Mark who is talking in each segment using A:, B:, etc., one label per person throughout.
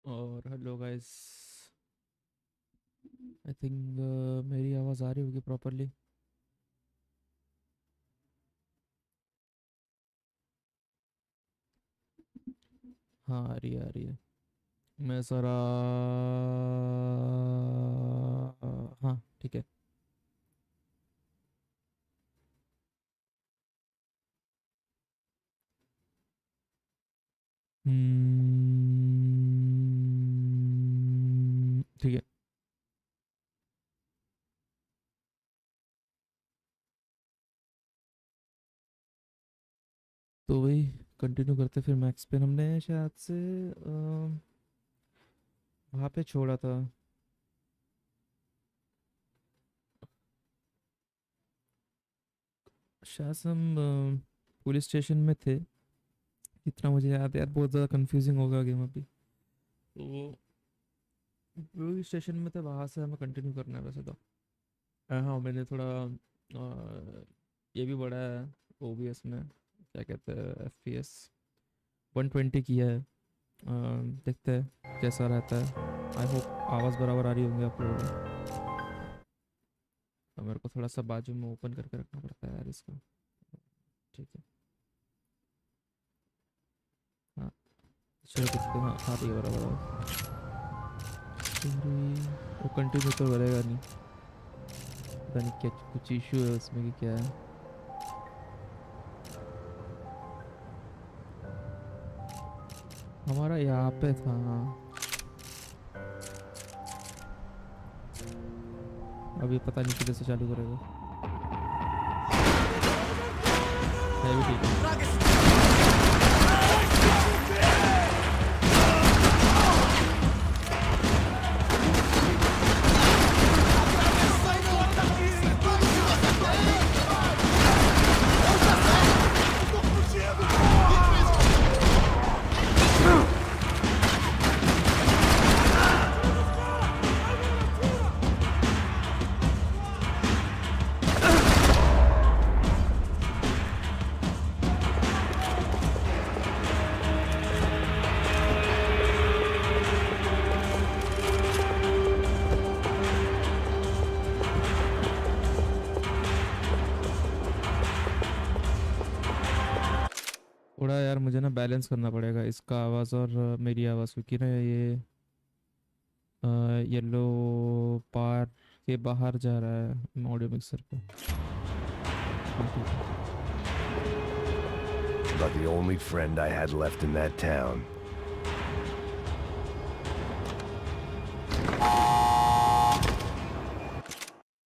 A: और hello guys. I think मेरी आवाज़ आ रही होगी प्रॉपरली। हाँ, आ रही है, आ रही है। मैं ज़रा हाँ, ठीक है। ठीक है। तो वही कंटिन्यू करते फिर मैक्स पे हमने शायद से वहाँ पे छोड़ा था। शायद से हम पुलिस स्टेशन में थे, इतना मुझे याद है यार। बहुत ज़्यादा कंफ्यूजिंग होगा गेम अभी। तो पुलिस स्टेशन में थे, वहाँ से हमें कंटिन्यू करना है वैसे तो। हाँ, मैंने थोड़ा ये भी बढ़ा है ओबीएस में, क्या कहते हैं, एफपीएस 120 किया है। देखते हैं कैसा रहता है। आई होप आवाज़ बराबर आ रही होंगी आप लोगों को। तो मेरे को थोड़ा सा बाजू में ओपन करके रखना पड़ता है यार इसको। ठीक है। हाँ, चलो देखते हैं। हाँ, आ रही है बराबर आवाज़। वो कंटिन्यू तो करेगा नहीं, पता नहीं क्या कुछ इशू है उसमें कि क्या है। हमारा यहाँ पे था, हाँ। अभी पता नहीं किधर से चालू करेगा। है भी ठीक है। थोड़ा यार मुझे ना बैलेंस करना पड़ेगा इसका आवाज़ और मेरी आवाज़, क्योंकि ना ये येलो पार के बाहर जा रहा है ऑडियो मिक्सर पे। हाँ, ठीक है।
B: About the only friend I had left in that town.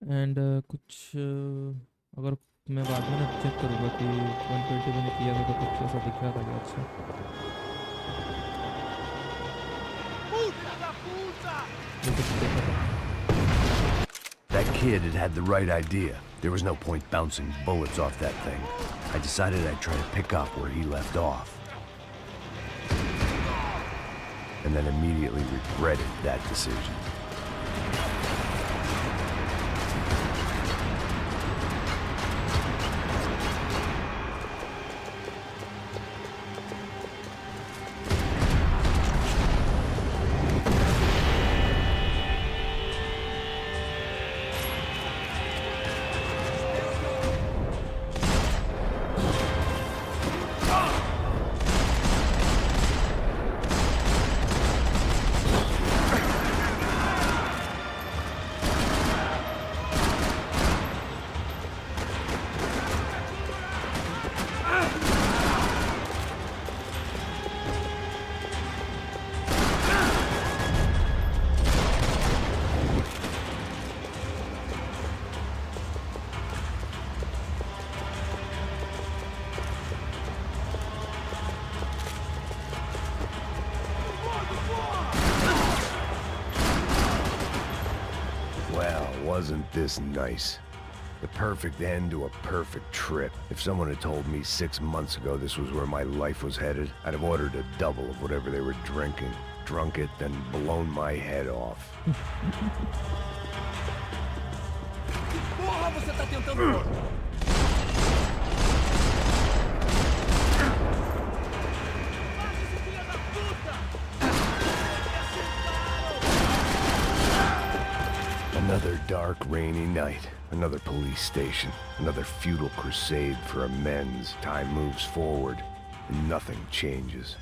A: And कुछ अगर मैं बाद में ना चेक करूँगा कि 120 मैंने किया था तो कुछ ऐसा दिख रहा था क्या? अच्छा, ये कुछ देखा था।
B: That kid had the right idea. There was no point bouncing bullets off that thing. I decided I'd try to pick up where he left off. And then immediately regretted that decision. Well, wasn't this nice? The perfect end to a perfect trip. If someone had told me 6 months ago this was where my life was headed, I'd have ordered a double of whatever they were drinking, drunk it, then blown my head off.
C: Porra, você tá tentando...
B: Another dark, rainy night. Another police station. Another futile crusade for amends. Time moves forward, and nothing changes.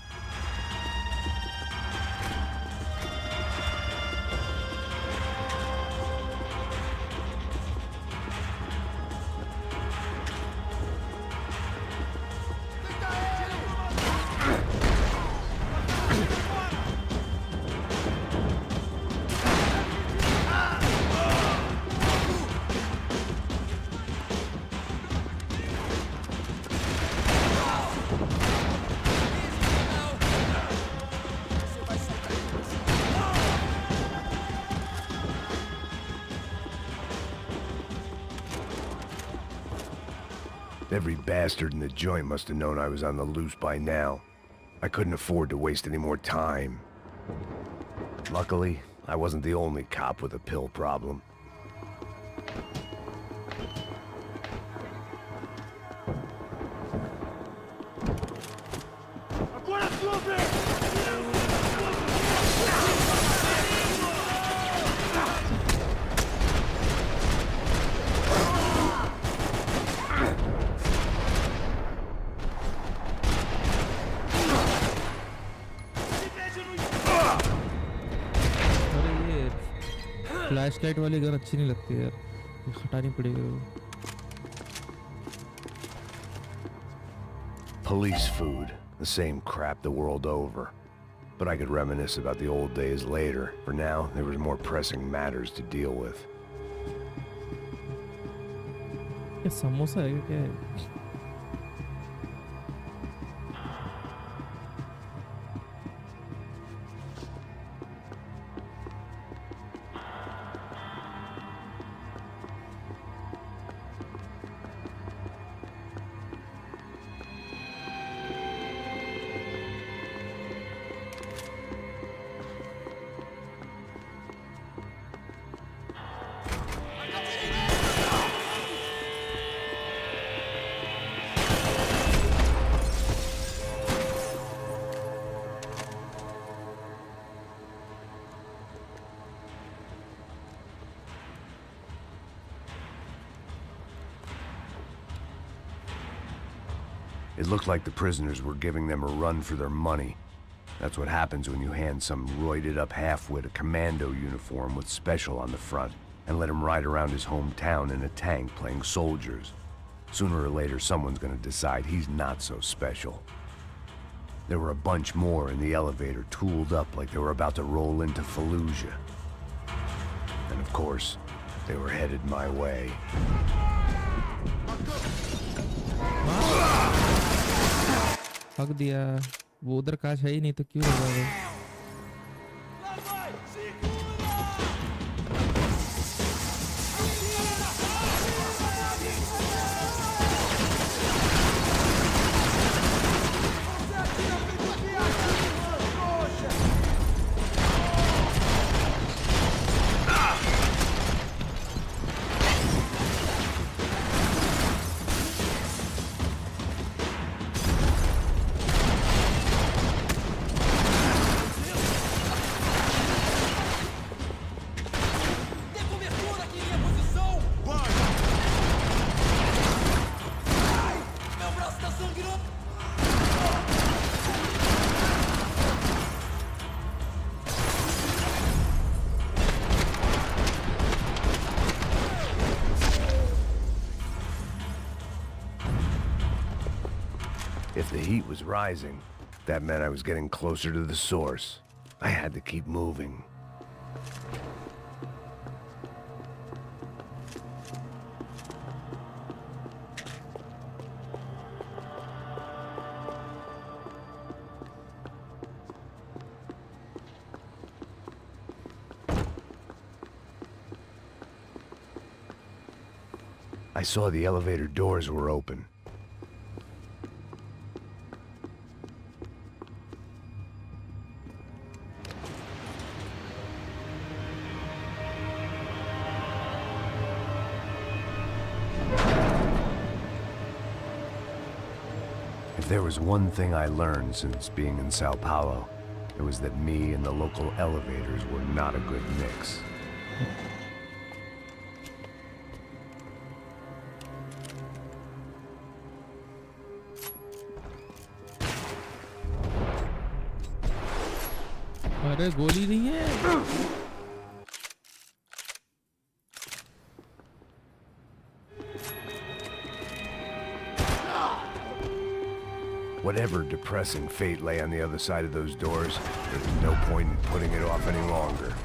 B: Every bastard in the joint must have known I was on the loose by now. I couldn't afford to waste any more time. Luckily, I wasn't the only cop with a pill problem.
A: Flash light वाली gun अच्छी नहीं लगती यार, ये हटानी पड़ेगी वो।
B: Police food, the same crap the world over. But I could reminisce about the old days later. For now, there was more pressing matters to deal with.
A: ये समोसा है क्या है?
B: It looked like the prisoners were giving them a run for their money. That's what happens when you hand some roided-up half-wit a commando uniform with special on the front and let him ride around his hometown in a tank playing soldiers. Sooner or later, someone's gonna decide he's not so special. There were a bunch more in the elevator, tooled up like they were about to roll into Fallujah. And of course, they were headed my way.
A: हक दिया, वो उधर काश है ही नहीं तो क्यों होगा वो?
B: If the heat was rising, that meant I was getting closer to the source. I had to keep moving. I saw the elevator doors were open. If there was one thing I learned since being in Sao Paulo, it was that me and the local elevators were not a good mix.
A: अरे गोली नहीं है।
B: Whatever depressing fate lay on the other side of those doors, there was no point in putting it off any longer.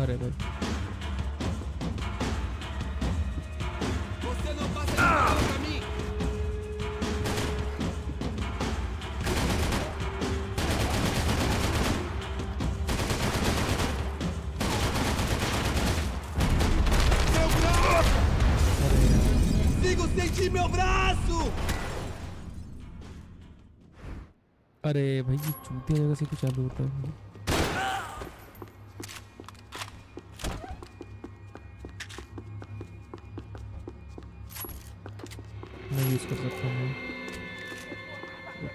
A: अरे भाई
C: Você não passa nada pra mim! Meu braço! Consigo sentir meu braço!
A: अरे भाई ये चूतिया जगह से कुछ चालू होता है। नहीं यूज कर सकता मैं।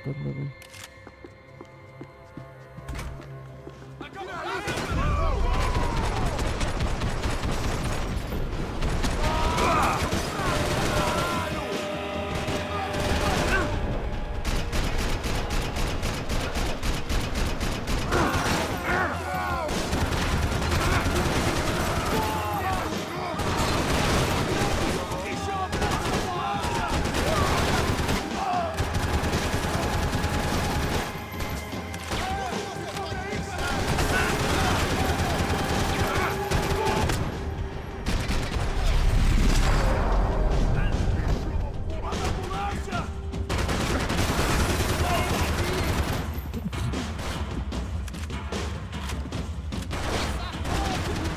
A: कर लो भाई।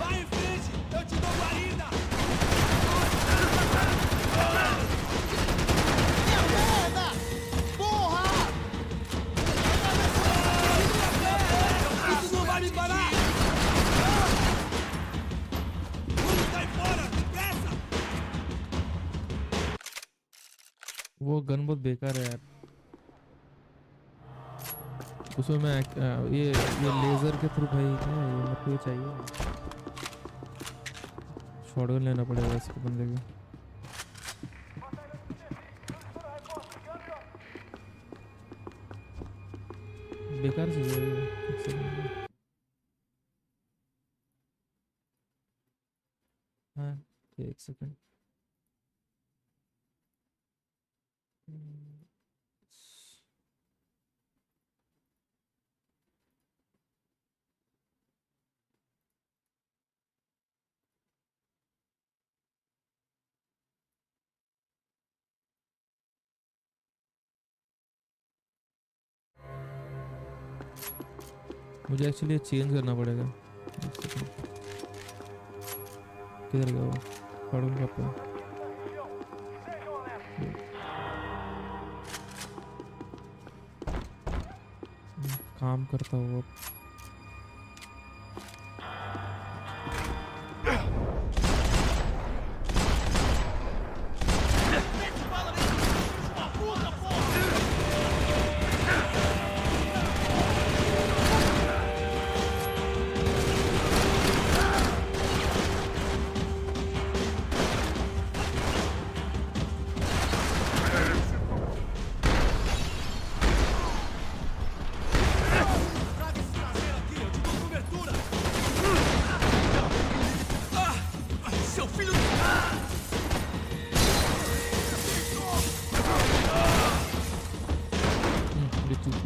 C: Vai em frente! Eu te dou guarida! Minha merda! Porra! Isso não vai me parar! Vamos sair fora! Depressa!
A: वो गन बहुत बेकार है यार। उसमें मैं ये लेजर के थ्रू भाई क्या है ये, मेरे को ये चाहिए। शॉटगन लेना पड़ेगा इसको बंदे को। बेकार चीज है ये। एक सेकंड। हाँ एक सेकंड। मुझे एक्चुअली चेंज करना पड़ेगा। एक सेकंड। किधर गया वो? पढ़ूँ कहाँ पे? काम करता हुआ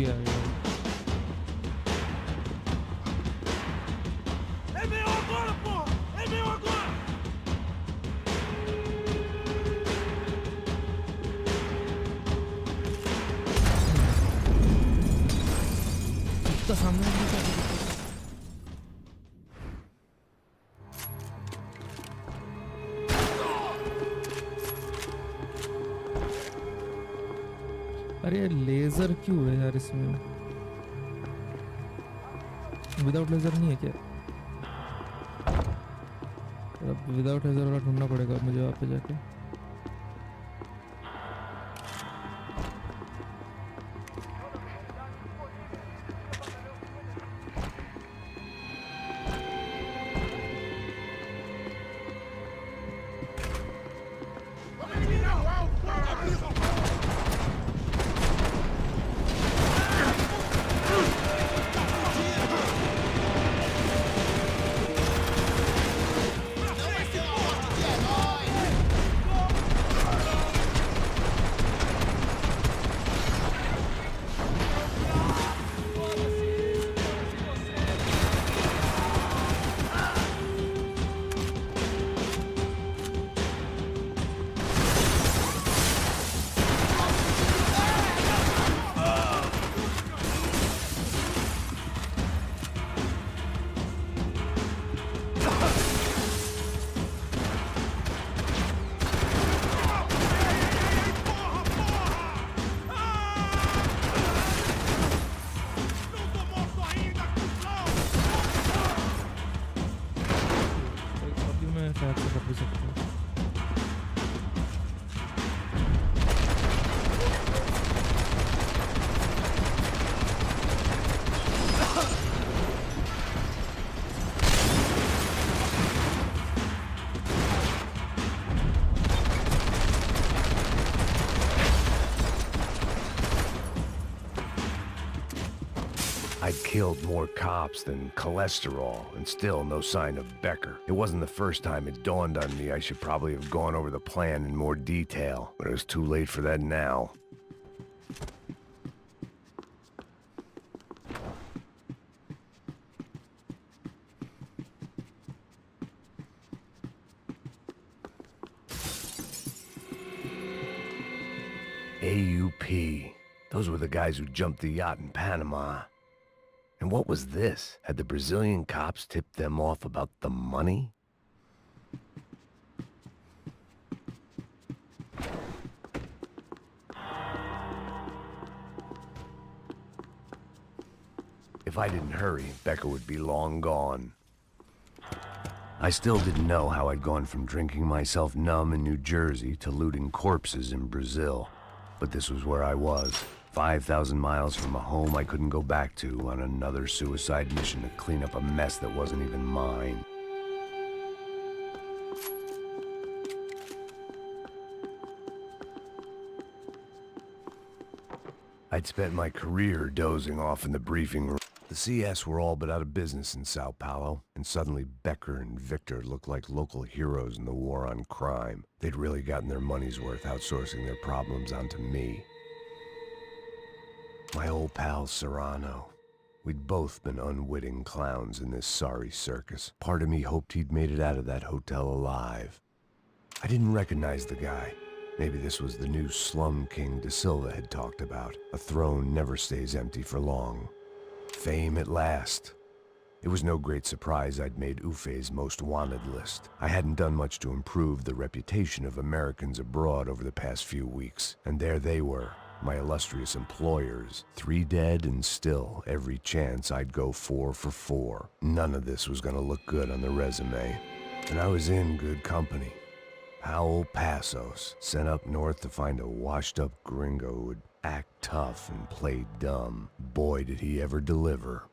A: यूपी आ गया।
C: É meu agora, porra! É meu agora!
A: इतना सामने नहीं क्या दिक्कत है? अरे लेजर क्यों है यार इसमें? विदाउट लेजर नहीं है क्या? अब विदाउट लेजर वाला ढूंढना पड़ेगा मुझे वहाँ पे जाके। अभी मैं शायद से कर भी सकता हूँ।
B: I'd killed more cops than cholesterol, and still no sign of Becker. It wasn't the first time it dawned on me I should probably have gone over the plan in more detail, but it was too late for that now. AUP. Those were the guys who jumped the yacht in Panama. And what was this? Had the Brazilian cops tipped them off about the money? If I didn't hurry, Becker would be long gone. I still didn't know how I'd gone from drinking myself numb in New Jersey to looting corpses in Brazil. But this was where I was. 5,000 miles from a home I couldn't go back to on another suicide mission to clean up a mess that wasn't even mine. I'd spent my career dozing off in the briefing room. The CS were all but out of business in Sao Paulo, and suddenly Becker and Victor looked like local heroes in the war on crime. They'd really gotten their money's worth outsourcing their problems onto me. My old pal Serrano. We'd both been unwitting clowns in this sorry circus. Part of me hoped he'd made it out of that hotel alive. I didn't recognize the guy. Maybe this was the new slum king De Silva had talked about. A throne never stays empty for long. Fame at last. It was no great surprise I'd made Ufe's most wanted list. I hadn't done much to improve the reputation of Americans abroad over the past few weeks, and there they were. My illustrious employers, 3 dead and still every chance I'd go 4 for 4. None of this was gonna look good on the resume. And I was in good company. Howell Passos, sent up north to find a washed-up gringo who would act tough and play dumb. Boy, did he ever deliver.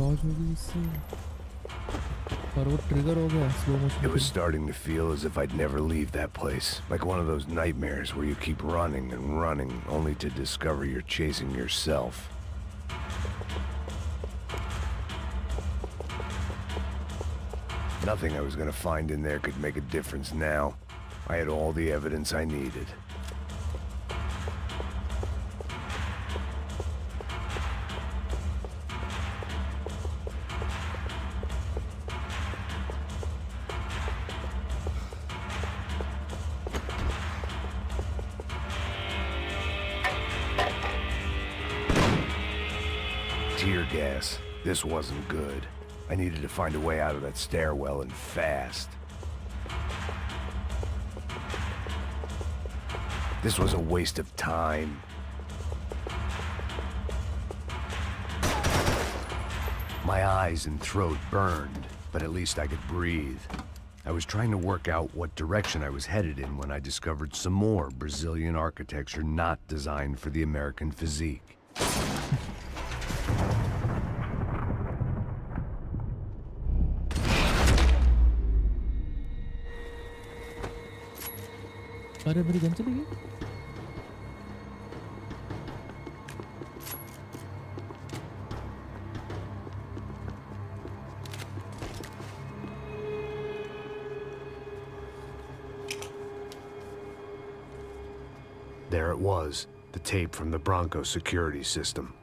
A: Dodge होगी इससे पर वो trigger हो गया slow motion
B: It was starting to feel as if I'd never leave that place. Like one of those nightmares where you keep running and running only to discover you're chasing yourself. Nothing I was gonna find in there could make a difference now. I had all the evidence I needed. Tear gas. This wasn't good. I needed to find a way out of that stairwell and fast. This was a waste of time. My eyes and throat burned, but at least I could breathe. I was trying to work out what direction I was headed in when I discovered some more Brazilian architecture not designed for the American physique.
A: अरे मेरी gun चली गई
B: There it was, the tape from the Bronco security system.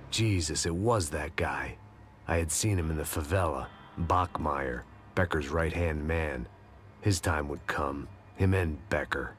B: Jesus, it was that guy. I had seen him in the favela. Bachmeyer, Becker's right-hand man. His time would come. Him and Becker.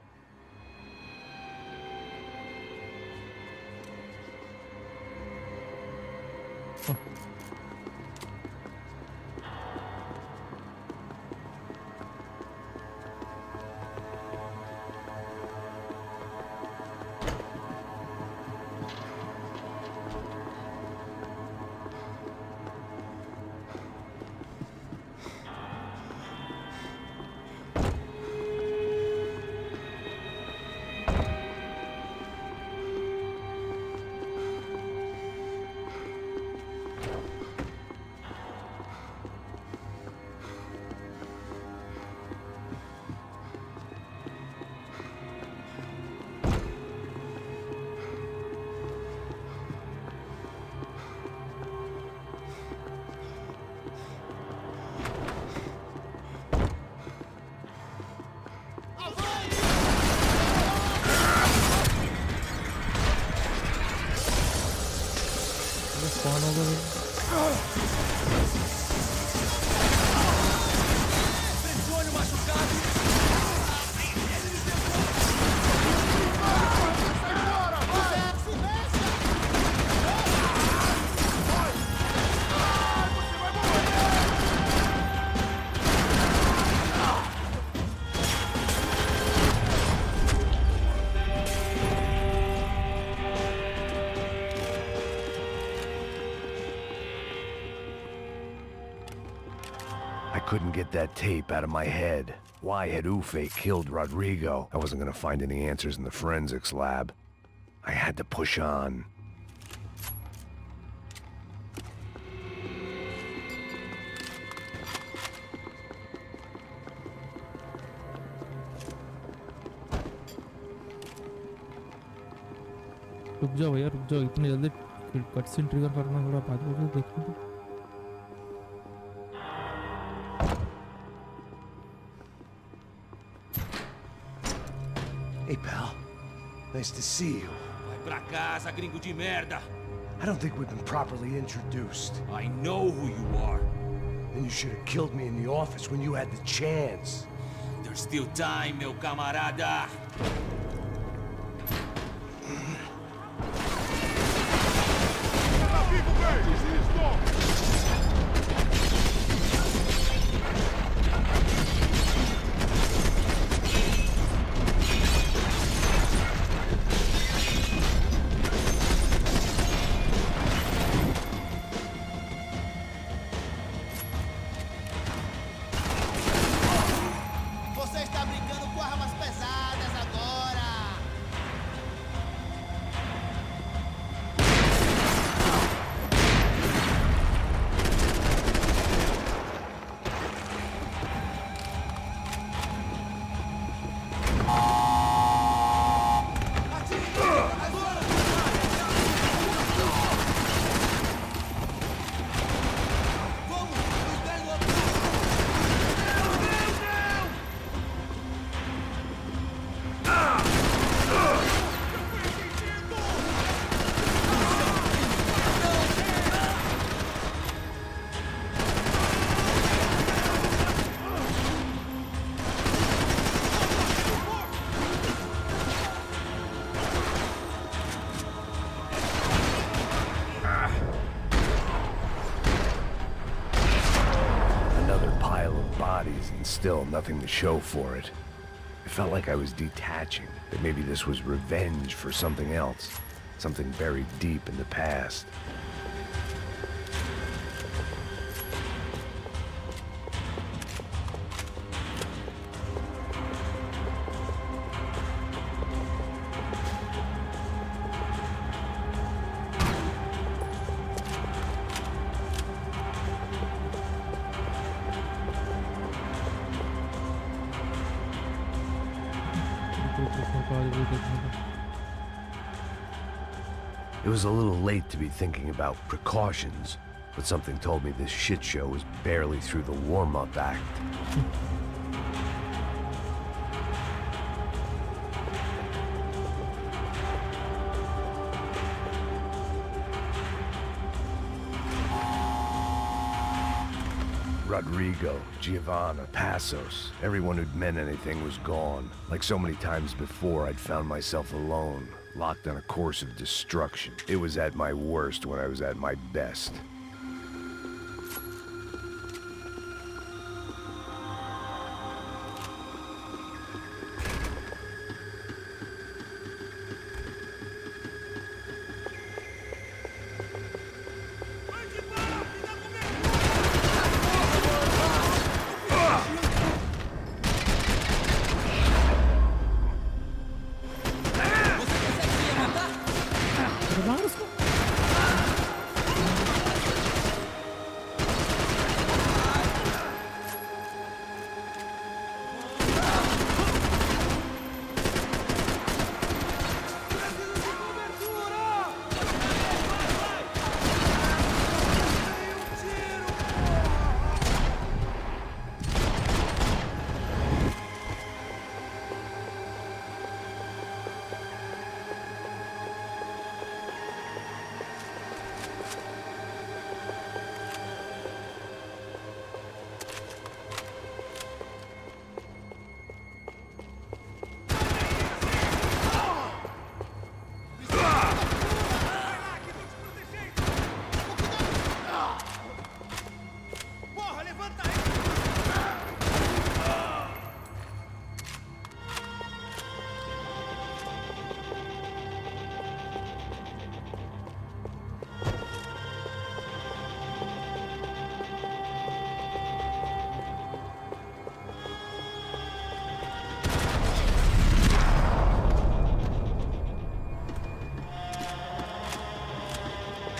A: spawn over here.
B: I couldn't get that tape out of my head. Why had Ufe killed Rodrigo? I wasn't gonna find any answers in the forensics lab. I had to push on.
A: रुक जाओ भैया रुक जाओ इतनी जल्दी cutscene trigger करना थोड़ा बाद में देखने दो
D: Hey, pal. Nice to see you.
C: Vai pra casa, gringo de merda!
D: I don't think we've been properly introduced.
C: I know who you are.
D: And you should have killed me in the office when you had the chance.
C: There's still time, meu camarada!
E: Você está brincando com armas pesadas agora.
B: still nothing to show for it. It felt like I was detaching, that maybe this was revenge for something else, something buried deep in the past. It was a little late to be thinking about precautions, but something told me this shit show was barely through the warm-up act. Rodrigo, Giovanna, Passos, everyone who'd meant anything was gone. Like so many times before, I'd found myself alone, locked on a course of destruction. It was at my worst when I was at my best.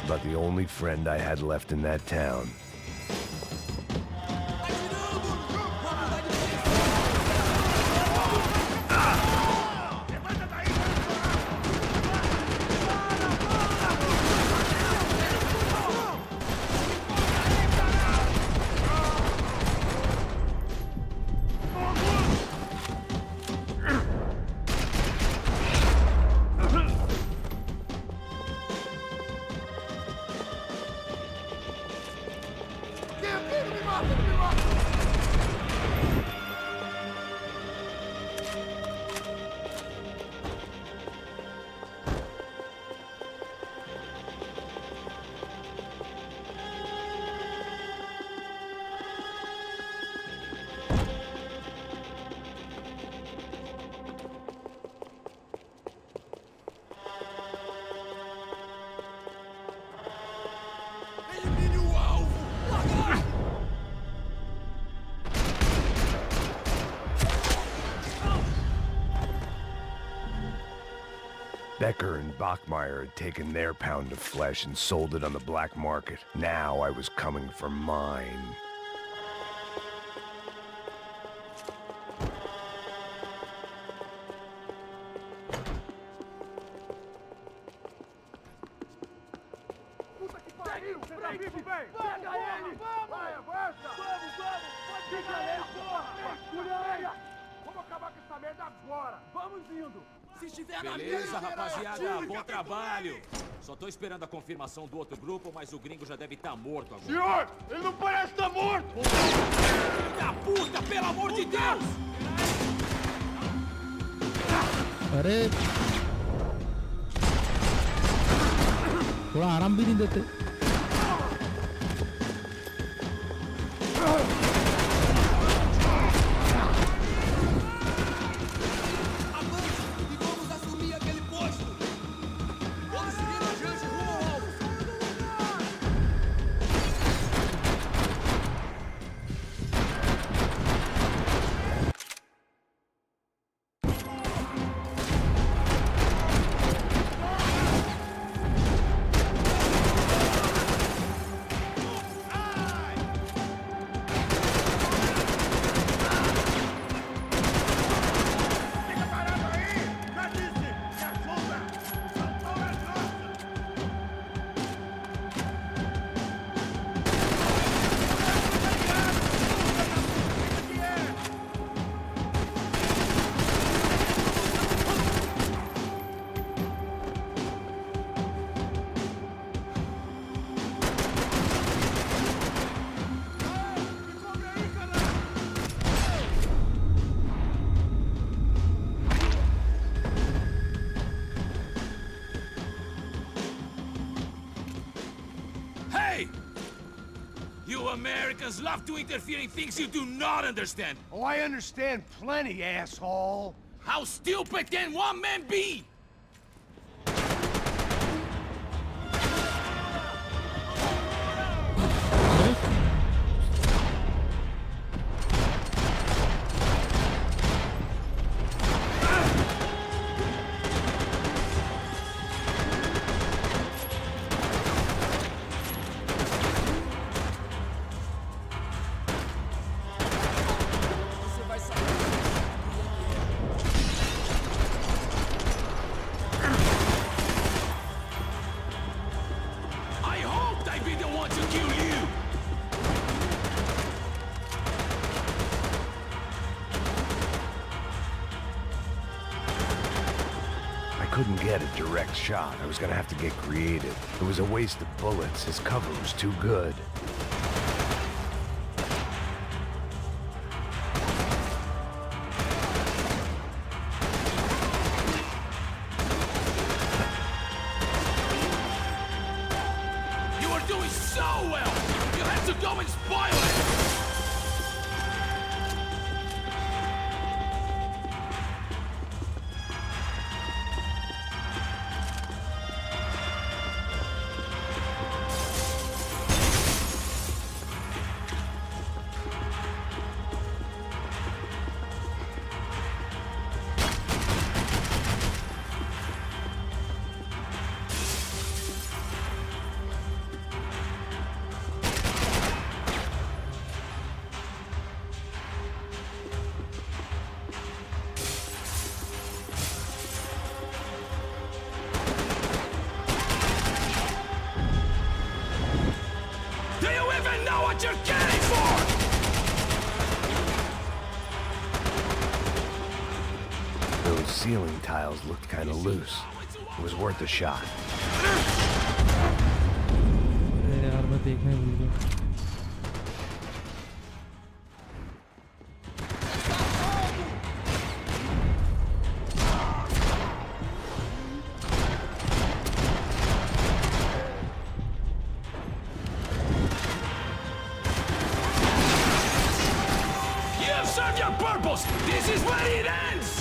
B: About the only friend I had left in that town. Becker and Bachmeyer had taken their pound of flesh and sold it on the black market. Now I was coming for mine.
C: Beleza, rapaziada, bom trabalho. Só tô esperando a confirmação do outro grupo, mas o gringo já deve estar morto agora.
E: Senhor, ele não parece estar morto!
C: Filho da puta, pelo amor de Deus!
A: अरे थोड़ा आराम भी नहीं देते।
C: You Americans love to interfere in things you do not understand.
D: Oh, I understand plenty, asshole.
C: How stupid can one man be? I hoped I'd be the one to kill you!
B: I couldn't get a direct shot. I was gonna have to get creative. It was a waste of bullets. His cover was too good.
C: You were doing so well! You had to go and spoil it! Do you even know what you're getting for?
B: Those ceiling tiles looked kinda loose. It was worth a shot.
A: अरे यार मैं देखना ही भूल गया.
C: You have served your purpose! This is where it ends!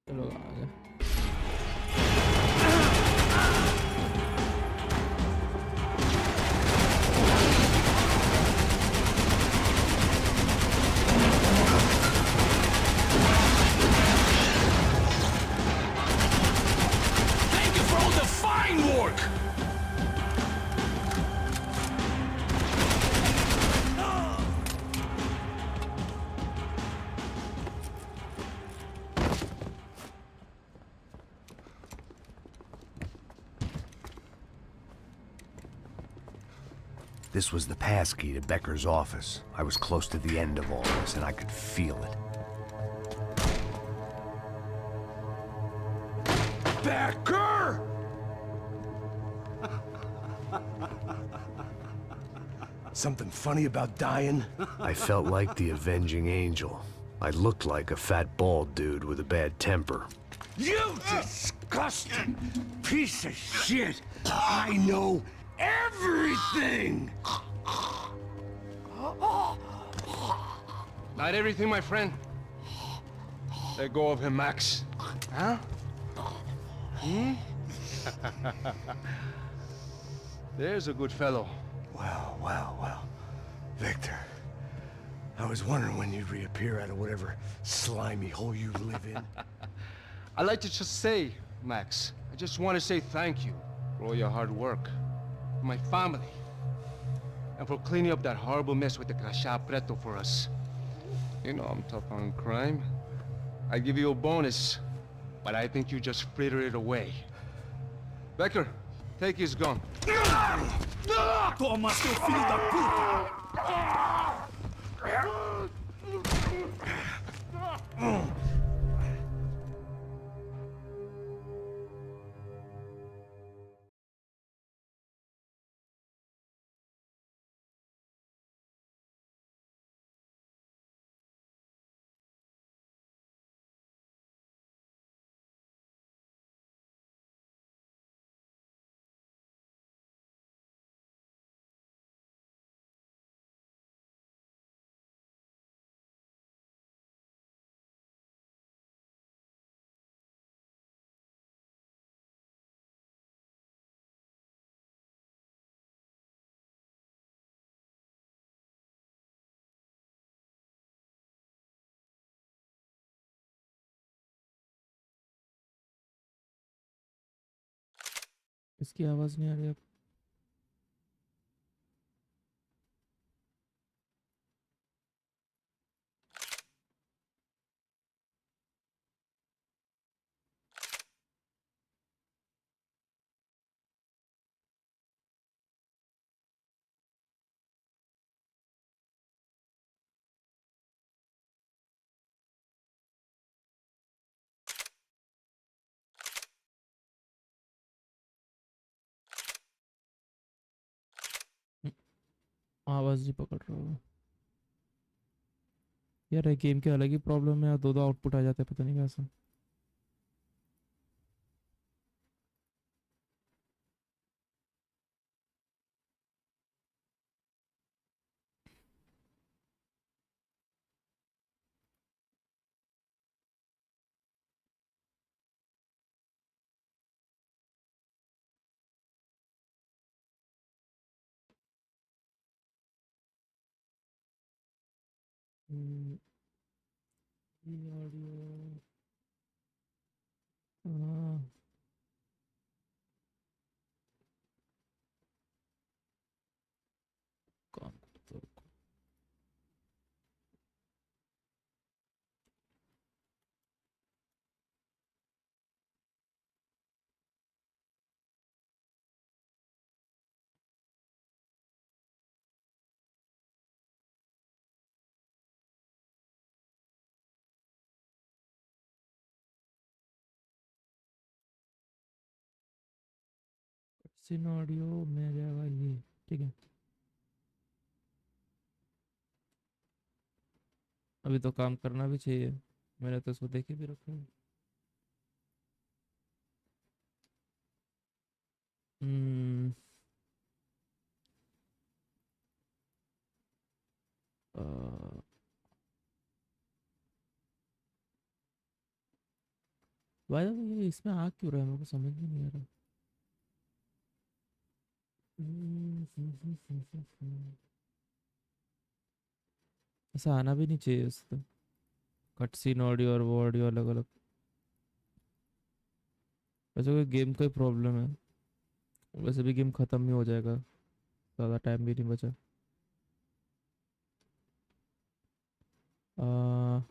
A: चलो आ गया।
D: Thank you for all the fine work! This was the passkey to Becker's office. I was close to the end of all this, and I could feel it. Becker! Something funny about dying? I felt like the avenging angel. I looked like a fat bald dude with a bad temper. You disgusting piece of shit! I know everything!
E: Not everything, my friend. Let go of him, Max. Huh? There's a good fellow.
D: Well. Victor, I was wondering when you'd reappear out of whatever slimy hole you live in.
E: I'd like to just say, Max, I just want to say thank you for all your hard work, for my family, and for cleaning up that horrible mess with the Crachá Preto for us. You know I'm tough on crime. I give you a bonus, but I think you just frittered it away. Becker, take his gun.
D: Toma, seu filho da puta!
A: इसकी आवाज़ नहीं आ रही अब। आवाज़ नहीं पकड़ रहा हूँ यार। ये गेम के अलग ही प्रॉब्लम है, दो आउटपुट आ जाते हैं, पता नहीं कैसा। ये ऑडियो काम करता है। सिन ऑडियो में जाएगा ये, ठीक है। अभी तो काम करना भी चाहिए, मैंने तो इसको देखे भी रखा है। हम्म भाई ये इसमें आ क्यों रहा है, मेरे को समझ में नहीं आ रहा। ऐसा आना भी नहीं चाहिए वैसे तो, कट सीन ऑडियो और वो ऑडियो अलग अलग। वैसे कोई गेम का ही प्रॉब्लम है, वैसे भी गेम ख़त्म ही हो जाएगा, ज़्यादा टाइम भी नहीं बचा। आ,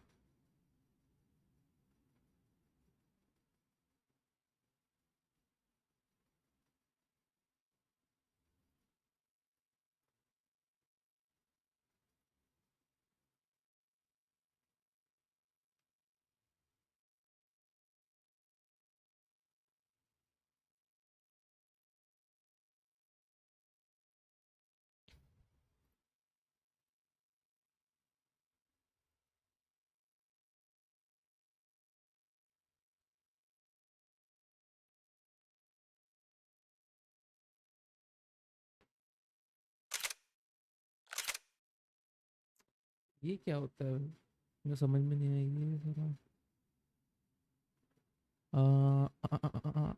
A: ये क्या होता है, मुझे समझ में नहीं आई ये जरा। आ, आ, आ, आ, आ,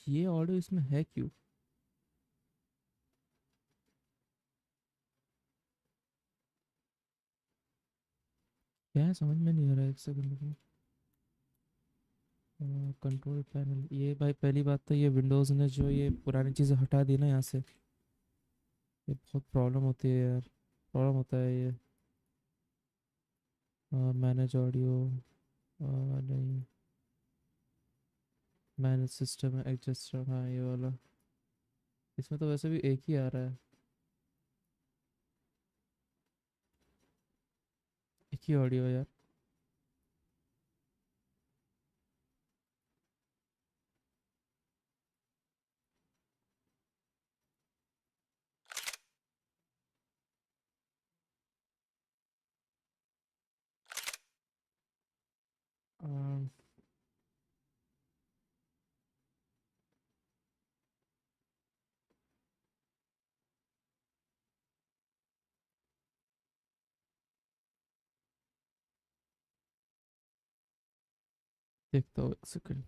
A: ये ऑडियो इसमें है क्यों, क्या है समझ में नहीं आ रहा है, एक सेकंड को। कंट्रोल पैनल, ये भाई पहली बात तो ये विंडोज़ ने जो ये पुरानी चीज़ें हटा दी ना यहाँ से, ये बहुत प्रॉब्लम होती है यार, प्रॉब्लम होता है ये। मैनेज ऑडियो, नहीं, मैनेज सिस्टम एडजस्टर, हाँ ये वाला। इसमें तो वैसे भी एक ही आ रहा है, एक ही ऑडियो यार। अम, देखता हूँ एक सेकंड।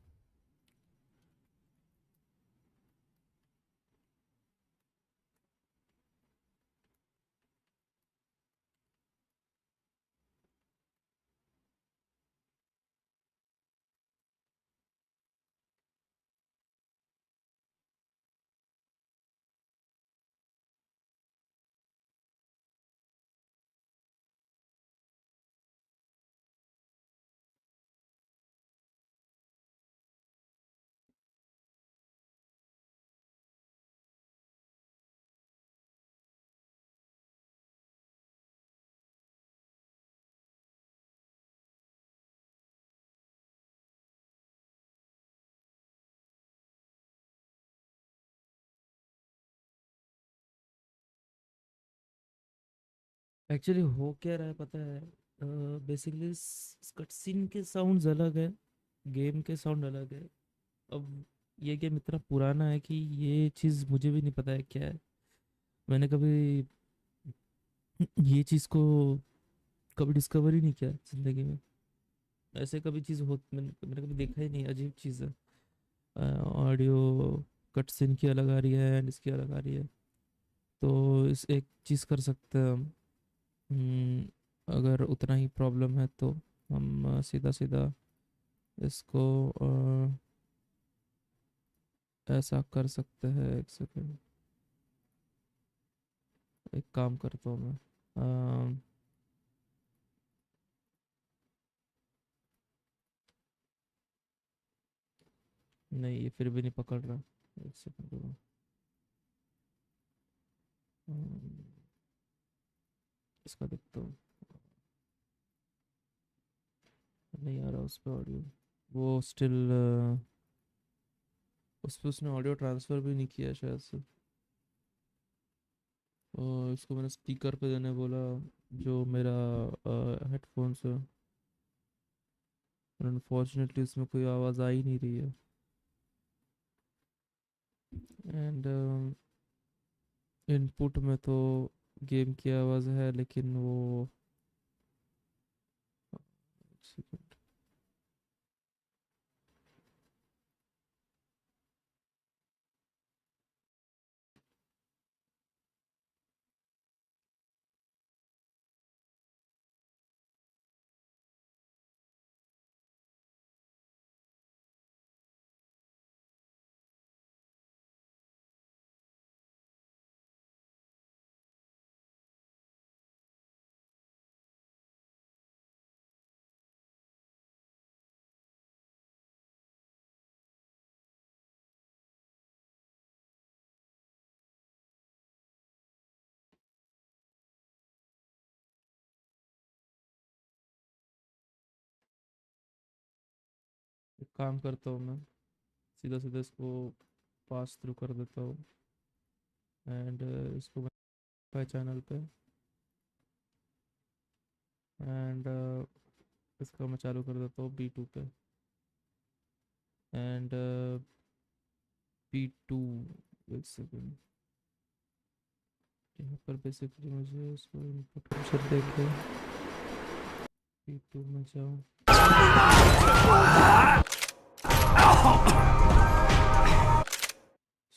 A: एक्चुअली हो क्या रहा है पता है, बेसिकली कट सीन के साउंड्स अलग है, गेम के साउंड अलग है। अब ये गेम इतना पुराना है कि ये चीज़ मुझे भी नहीं पता है क्या है। मैंने कभी ये चीज़ को कभी डिस्कवर ही नहीं किया ज़िंदगी में। ऐसे कभी चीज़ हो मैंने कभी देखा ही नहीं, अजीब चीज़ है। ऑडियो कट सीन की अलग आ रही है एंड इसकी अलग आ रही है। तो इस एक चीज़ कर सकते हैं हम। अगर उतना ही प्रॉब्लम है तो हम सीधा सीधा इसको ऐसा कर सकते हैं, एक सेकंड, एक काम करता हूँ मैं। अम, नहीं ये फिर भी नहीं पकड़ रहा, एक सेकंड रुको। इसका देखता हूँ, नहीं आ रहा उस पर ऑडियो, वो स्टिल उस पर उसने ऑडियो ट्रांसफ़र भी नहीं किया शायद से। और इसको मैंने स्पीकर पे देने बोला, जो मेरा हेडफोन्स है, अनफॉर्चुनेटली इसमें कोई आवाज़ आ ही नहीं रही है। एंड इनपुट में तो गेम की आवाज़ है लेकिन वो, एक सेकंड, काम करता हूँ मैं, सीधा सीधा इसको पास थ्रू कर देता हूँ एंड इसको मैं चैनल पे एंड इसका मैं चालू कर देता हूँ B2 पे एंड B2 एक सेकेंड यहाँ पर बेसिकली मुझे इसको इनपुट फंक्शन देके B2 में जाऊँ।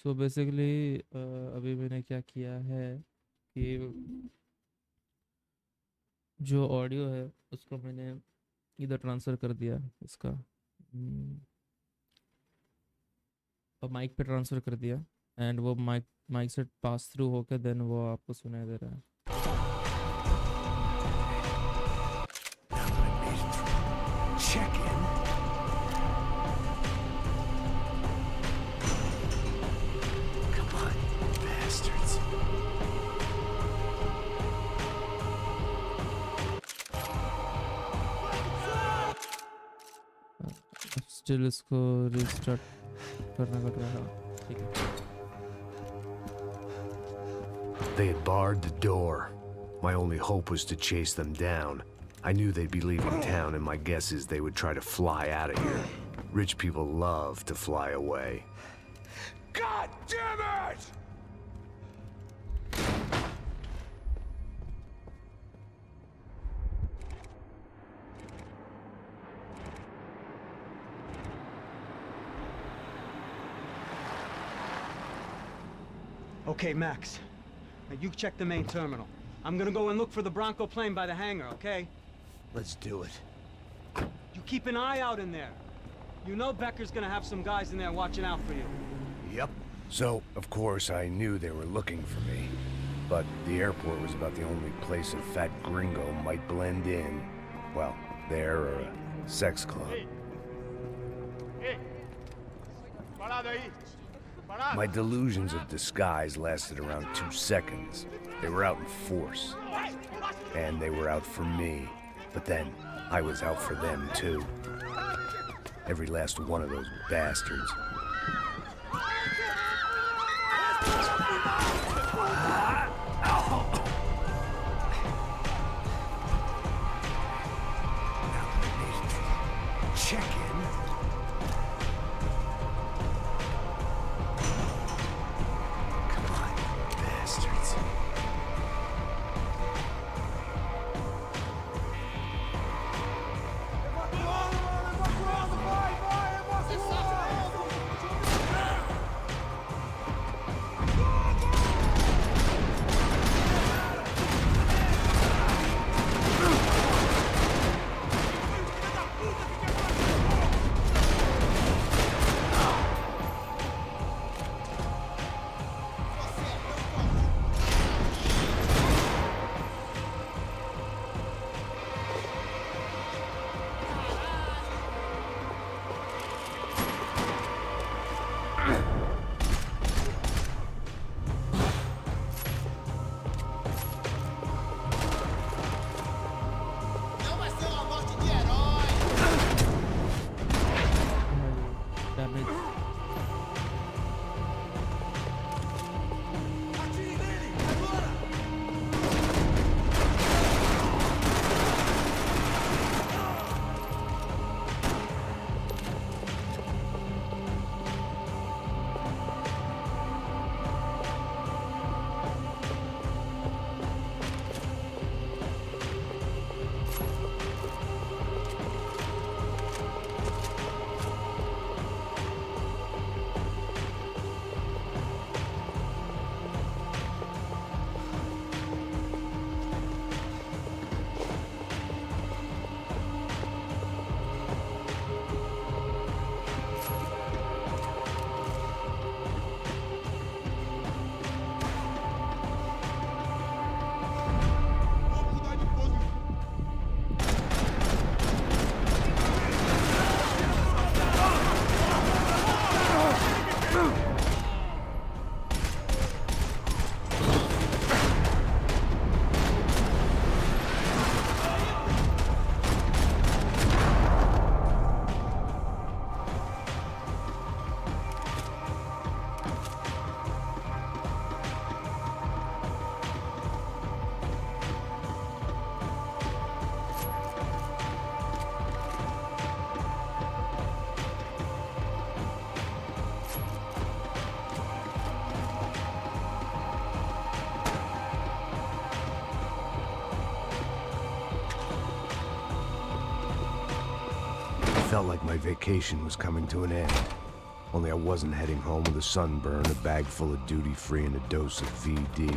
A: सो बेसिकली अभी मैंने क्या किया है कि जो ऑडियो है उसको मैंने इधर ट्रांसफ़र कर दिया इसका और माइक पे ट्रांसफ़र कर दिया एंड वो माइक से पास थ्रू होकर देन वो आपको सुनाई दे रहा है।
D: Check in. Come on, bastards.
A: Still इसको रिस्टार्ट करना पड़ रहा है। ठीक है।
D: They had barred the door. My only hope was to chase them down. I knew they'd be leaving town, and my guess is they would try to fly out of here. Rich people love to fly away.
B: God damn it!
F: Okay, Max. Now you check the main terminal. I'm gonna go and look for the Bronco plane by the hangar, okay?
B: Let's do it.
F: You keep an eye out in there. You know Becker's gonna have some guys in there watching out for you.
B: Yep. So, of course, I knew they were looking for me. But the airport was about the only place a fat gringo might blend in. Well, there or a sex club. My delusions of disguise lasted around 2 seconds. They were out in force. And they were out for me. But then, I was out for them, too. Every last one of those bastards.
D: Check in. Come on, bastards.
B: felt like my vacation was coming to an end. Only I wasn't heading home with a sunburn, a bag full of duty-free, and a dose of VD.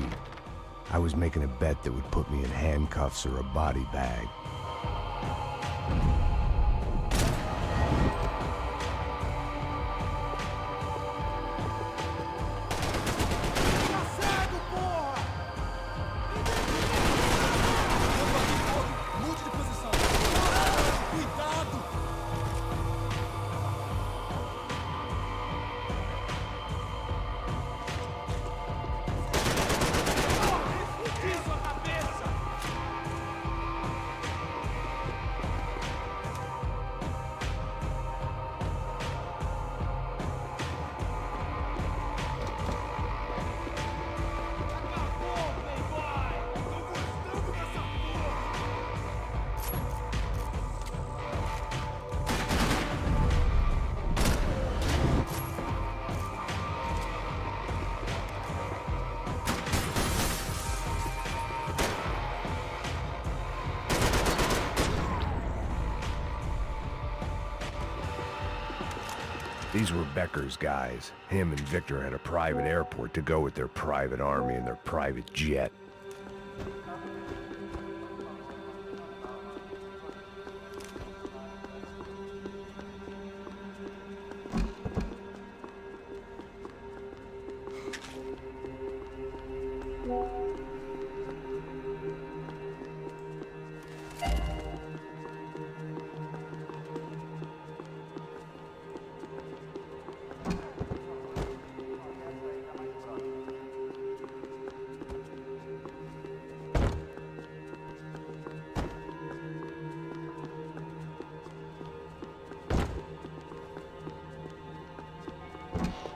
B: I was making a bet that would put me in handcuffs or a body bag. These were Becker's guys. Him and Victor had a private airport to go with their private army and their private jet.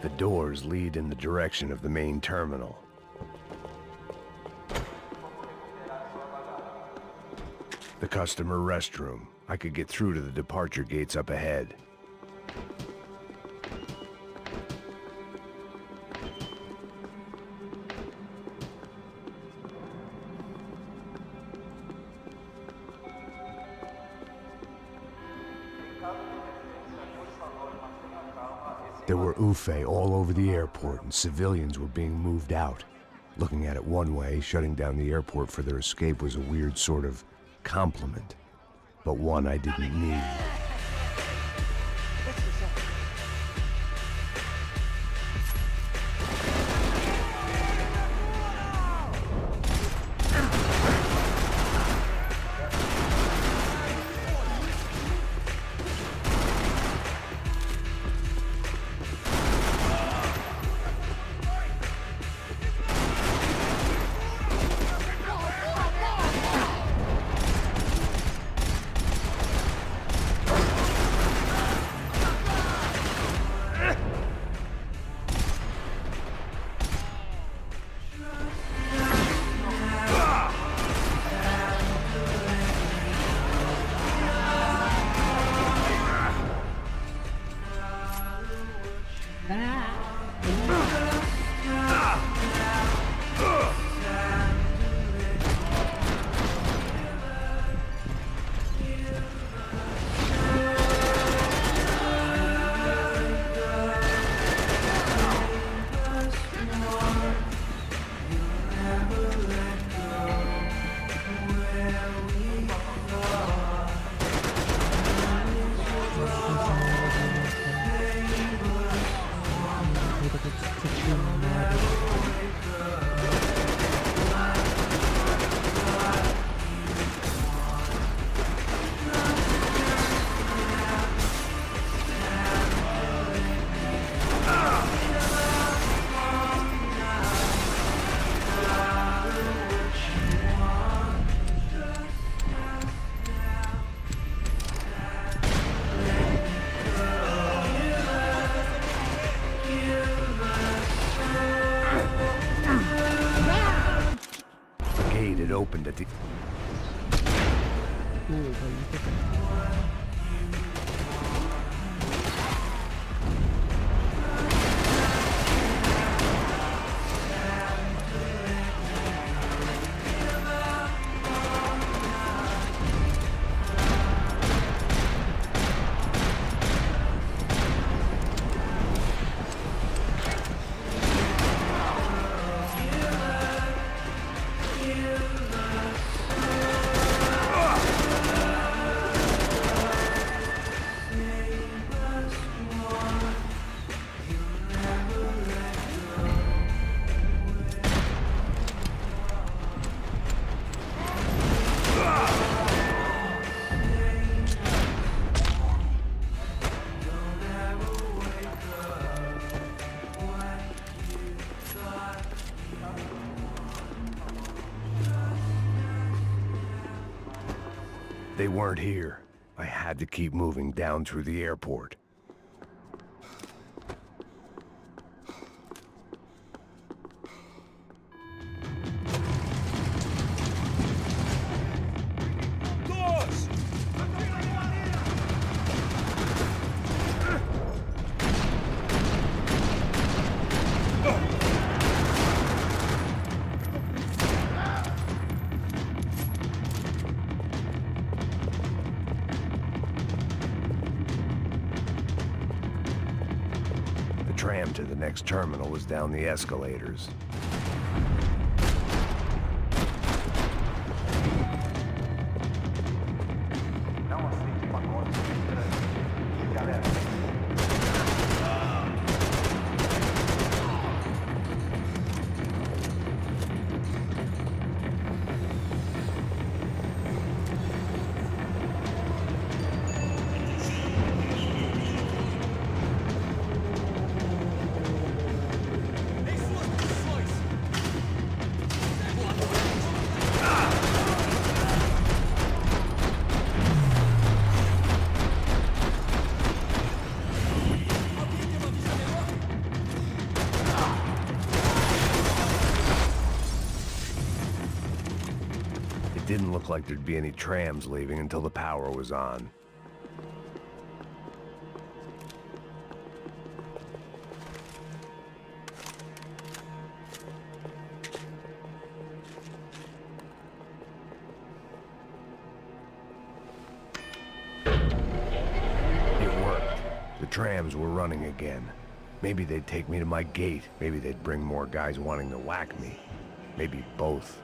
B: The doors lead in the direction of the main terminal. The customer restroom. I could get through to the departure gates up ahead. There were UFE all over the airport, and civilians were being moved out. Looking at it one way, shutting down the airport for their escape was a weird sort of compliment, but one I didn't need. It opened at the... They weren't here. I had to keep moving down through the airport. The tram to the next terminal was down the escalators. It didn't look like there'd be any trams leaving until the power was on. It worked. The trams were running again. Maybe they'd take me to my gate. Maybe they'd bring more guys wanting to whack me. Maybe both.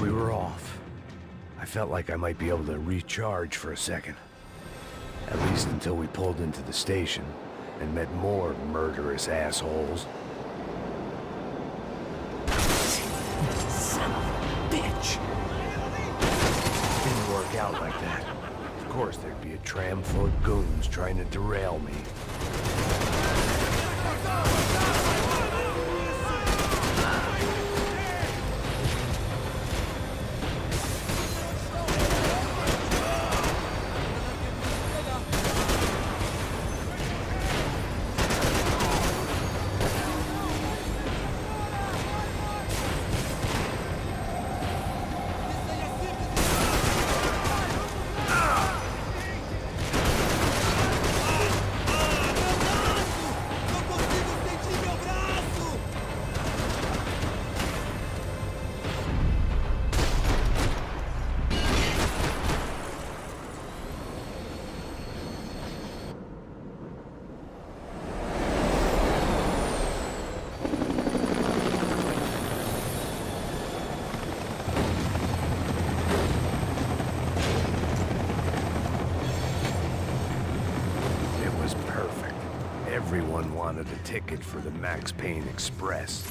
B: We were off. I felt like I might be able to recharge for a second. At least until we pulled into the station and met more murderous assholes.
G: Son of a bitch!
B: Didn't work out like that. Of course there'd be a tram full of goons trying to derail me. Everyone wanted a ticket for the Max Payne Express.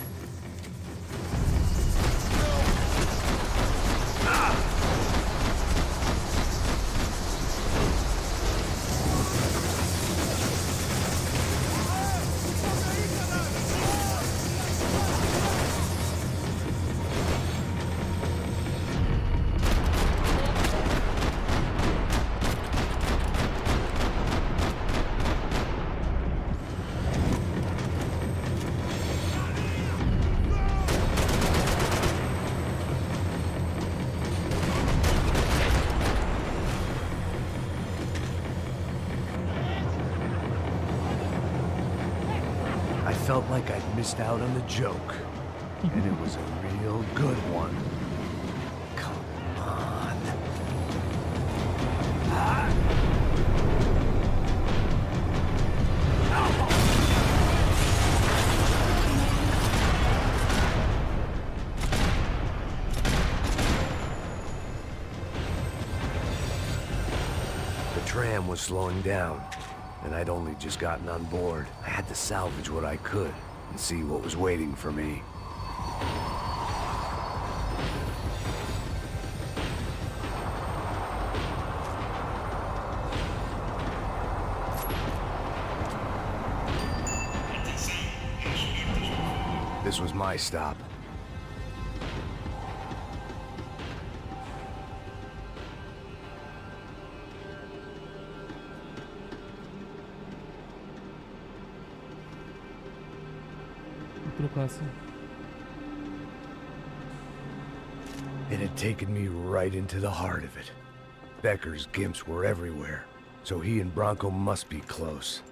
B: I felt like I'd missed out on the joke, and it was a real good one. Come on. tram was slowing down, and I'd only just gotten on board. I had to salvage what I could and see what was waiting for me. This was my stop.
A: Trocasse.
B: It had taken me right into the heart of it. Becker's gimps were everywhere, so he and Bronco must be close.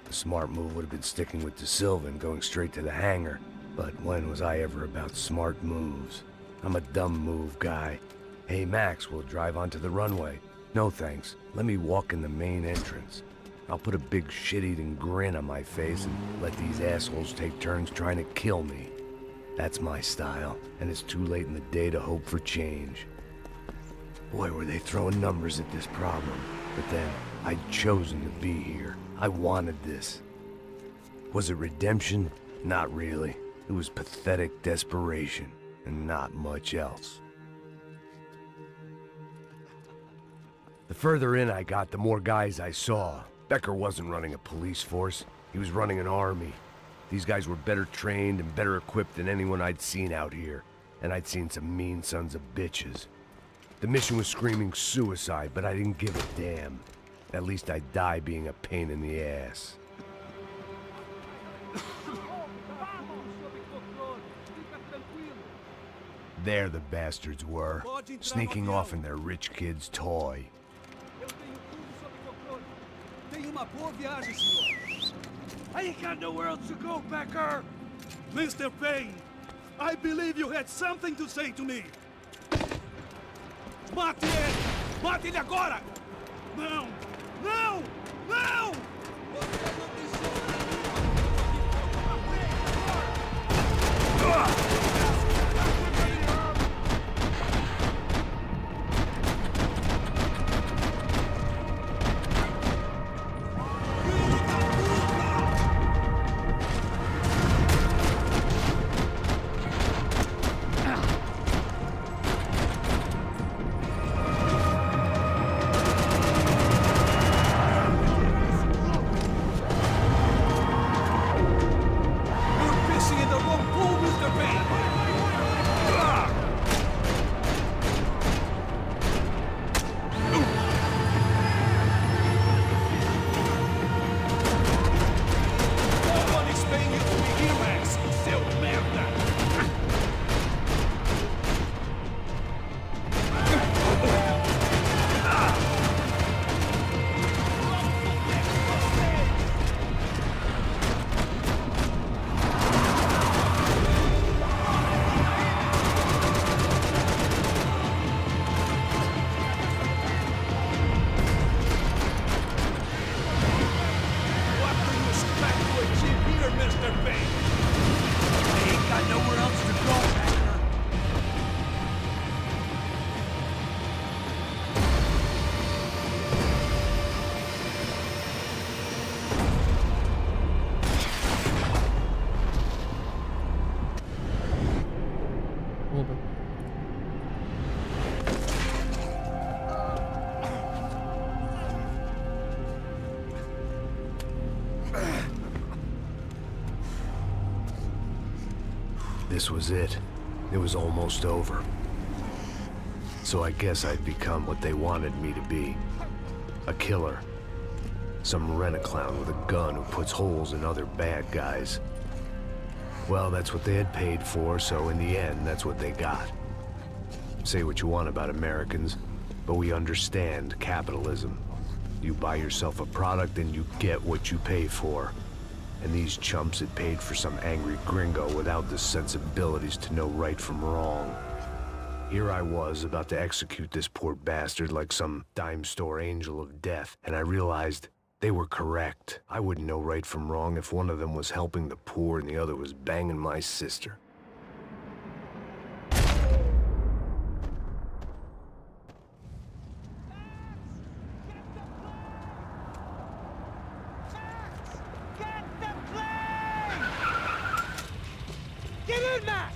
B: The smart move would have been sticking with De Silva and going straight to the hangar, but when was I ever about smart moves? I'm a dumb move guy. Hey Max, we'll drive onto the runway. No thanks, let me walk in the main entrance. I'll put a big shit-eating grin on my face and let these assholes take turns trying to kill me. That's my style, and it's too late in the day to hope for change. Boy, were they throwing numbers at this problem. But then, I'd chosen to be here. I wanted this. Was it redemption? Not really. It was pathetic desperation, and not much else. The further in I got, the more guys I saw. Becker wasn't running a police force. He was running an army. These guys were better trained and better equipped than anyone I'd seen out here. And I'd seen some mean sons of bitches. The mission was screaming suicide, but I didn't give a damn. At least I'd die being a pain in the ass. There the bastards were, sneaking off in their rich kid's toy.
H: I ain't got nowhere else to go, Becker! Mr. Payne, I believe you had something to say to me. Mate ele! Mate ele agora! Não! Não! Não!
B: This was it. It was almost over. So I guess I'd become what they wanted me to be. A killer. Some rent-a-clown with a gun who puts holes in other bad guys. Well, that's what they had paid for, so in the end, that's what they got. Say what you want about Americans, but we understand capitalism. You buy yourself a product and you get what you pay for. And these chumps had paid for some angry gringo without the sensibilities to know right from wrong. Here I was, about to execute this poor bastard like some dime store angel of death, and I realized they were correct. I wouldn't know right from wrong if one of them was helping the poor and the other was banging my sister.
F: Get in, Max!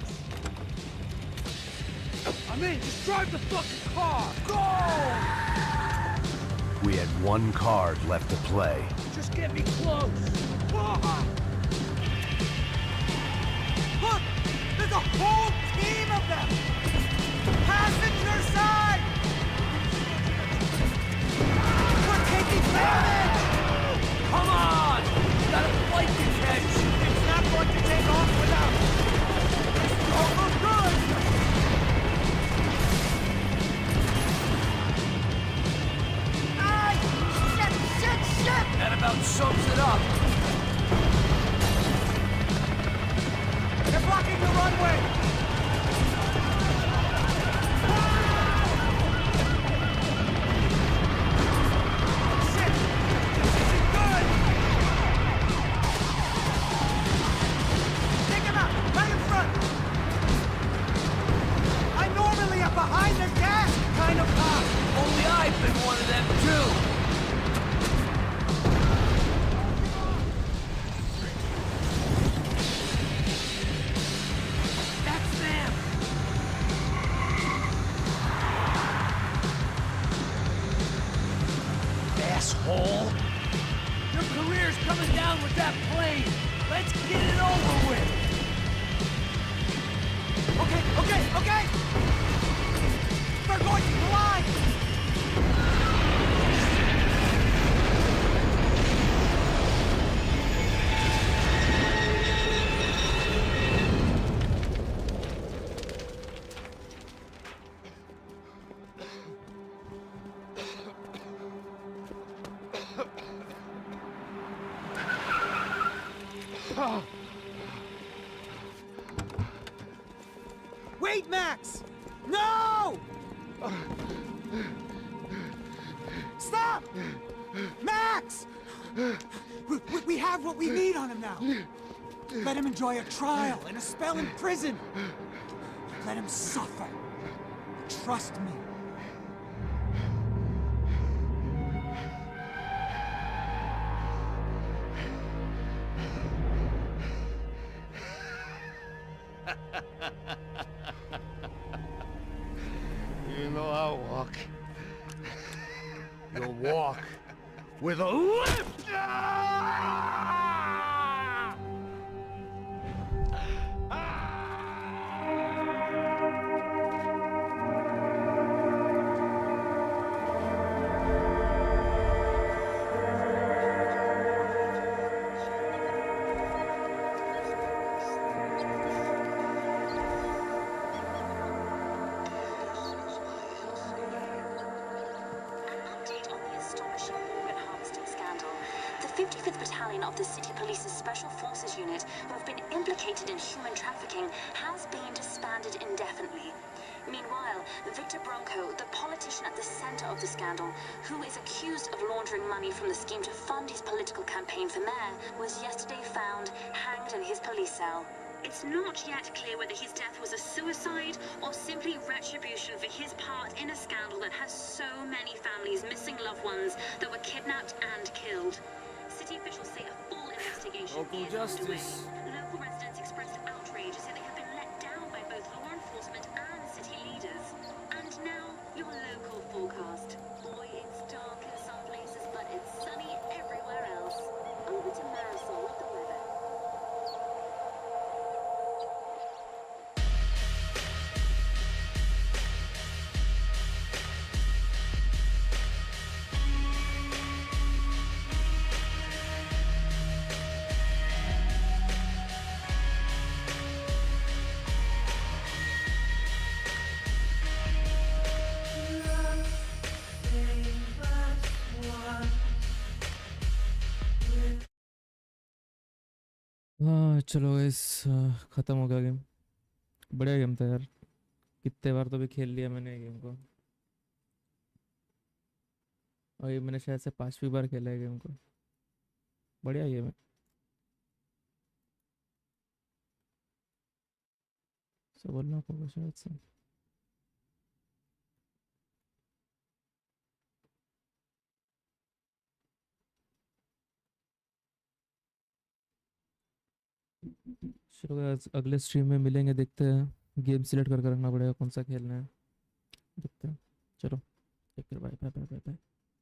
F: I'm in. Just drive the fucking car. Go!
D: We had one card left to play.
F: Just get me close. Look! There's a whole team of them! Passenger side! We're taking damage! Come on! Got a flight to catch! It's not going to take off without... This don't look good! Shit! That about sums it up. They're blocking the runway! Shit! This isn't good! Take him out! Right in front! I normally am behind the gas kind of cop! Only I've been one of them too! Asshole! Your career's coming down with that plane! Let's get it over with! Okay! They're going to collide! Wait, Max! No! Stop! Max! We have what we need on him now. Let him enjoy a trial and a spell in prison. Let him suffer. Trust me.
D: You know I'll walk. You'll walk with a lift!
I: The 55th Battalion of the City Police's Special Forces Unit, who have been implicated in human trafficking, has been disbanded indefinitely. Meanwhile, Victor Bronco, the politician at the center of the scandal, who is accused of laundering money from the scheme to fund his political campaign for mayor, was yesterday found hanged in his police cell. It's not yet clear whether his death was a suicide or simply retribution for his part in a scandal that has so many families missing loved ones that were kidnapped and killed. City officials say a full investigation
F: Local
I: is
F: justice.
I: underway. Local residents expressed outrage, saying they have been let down by both law enforcement and city leaders. And now, your local forecast. Boy, it's dark in some places, but it's sunny everywhere else. Over to Marisol with the weather.
A: हाँ चलो इस ख़त्म हो गया game. बढ़िया game था यार, कितने बार तो भी खेल लिया मैंने गेम को, और ये मैंने शायद से 5वीं बार खेला है गेम को। बढ़िया गेम है। बोलना होगा शायद से। चलो guys, अगले स्ट्रीम में मिलेंगे, देखते हैं। गेम सिलेक्ट कर रखना पड़ेगा कौन सा खेलना है, देखते हैं। चलो, take care, bye bye bye bye.